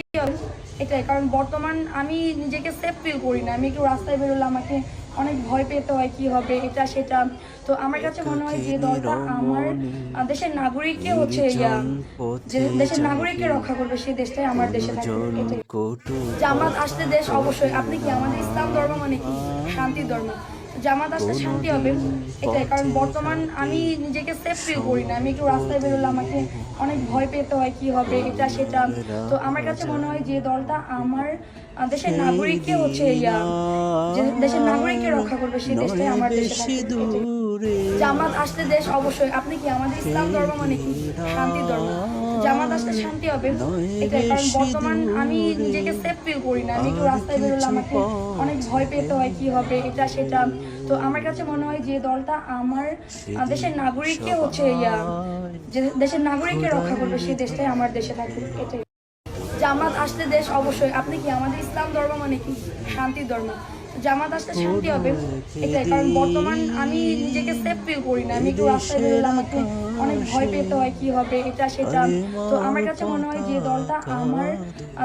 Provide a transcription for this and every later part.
শান্তি হবে এটাই। কারণ বর্তমান আমি নিজেকে সেফ ফিল করি না। আমি একটু রাস্তায় বেরোলে আমাকে অনেক ভয় পেতে হয়, কি হবে এটা সেটা। তো আমার কাছে মনে হয় যে দলটা আমার দেশের নাগরিককে হচ্ছে যে দেশের নাগরিককে রক্ষা করবে, সেই দেশটাই আমার দেশে থাকবে এটাই। জামাত আসলে দেশ অবশ্যই, আপনি কি, আমাদের ইসলাম ধর্ম মানে কি শান্তির ধর্ম। জামাত আসলে শান্তি হবে এটাই। কারণ বর্তমান আমি নিজেকে সেফ ফিল করি না। আমি একটু রাস্তায় বেরোলে আমাকে অনেক ভয় পেতে হয়, কি হবে এটা সেটা। তো আমার কাছে মনে হয় যে দলটা আমার দেশের নাগরিককে হচ্ছে যে দেশের নাগরিককে রক্ষা করবে, সেই দেশটাই আমার দেশে থাকবে এটাই। জামাত আসলে দেশ অবশ্যই, আপনি কি, আমাদের ইসলাম ধর্ম মানে কি শান্তির ধর্ম। জামাত আসলে শান্তি হবে এটাই। কারণ বর্তমান আমি নিজেকে সেফ ফিল করি না। আমি একটু রাস্তায় বেরোলে আমাকে অনেক ভয় পেতে হয়, কি হবে এটা সেটা। তো আমার কাছে মনে হয় যে দলটা আমার দেশের নাগরিককে হচ্ছে যে দেশের নাগরিককে রক্ষা করবে, সেই দেশটাই আমার দেশে থাকবে এটাই। জামাত আসলে দেশ অবশ্যই, আপনি কি, আমাদের ইসলাম ধর্ম মানে কি শান্তির ধর্ম। জামাত আসলে শান্তি হবে এটাই। কারণ বর্তমান আমি নিজেকে সেফ ফিল করি না। আমি একটু রাস্তায় বেরোলে আমাকে অনেক ভয় পেতে হয়, কি হবে এটা সেটা। তো আমার কাছে মনে হয় যে দলটা আমার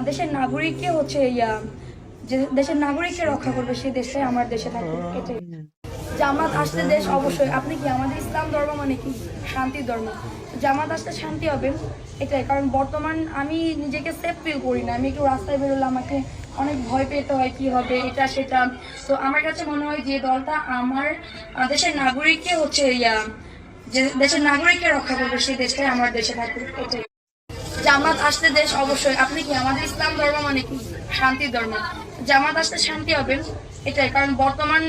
দেশের নাগরিককে হচ্ছে যে দেশের নাগরিককে রক্ষা করবে, সেই দেশটাই আমার দেশে থাকবে এটাই। জামাত আসলে দেশ অবশ্যই, আপনি কি, আমাদের ইসলাম ধর্ম মানে কি শান্তির ধর্ম। জামাত আসলে শান্তি হবে এটাই। কারণ বর্তমান আমি নিজেকে সেফ ফিল করি না। আমি একটু রাস্তায় বেরোলে আমাকে অনেক ভয় পেতে হয়, কি হবে এটা সেটা। তো আমার কাছে মনে হয় যে দলটা আমার দেশের নাগরিককে হচ্ছে যে দেশের নাগরিককে রক্ষা করবে, সেই দেশটাই আমার দেশে থাকবে এটাই। জামাত আসলে দেশ অবশ্যই, আপনি কি, আমাদের ইসলাম ধর্ম মানে কি শান্তির ধর্ম। জামাত আসলে শান্তি হবে এটাই। কারণ বর্তমান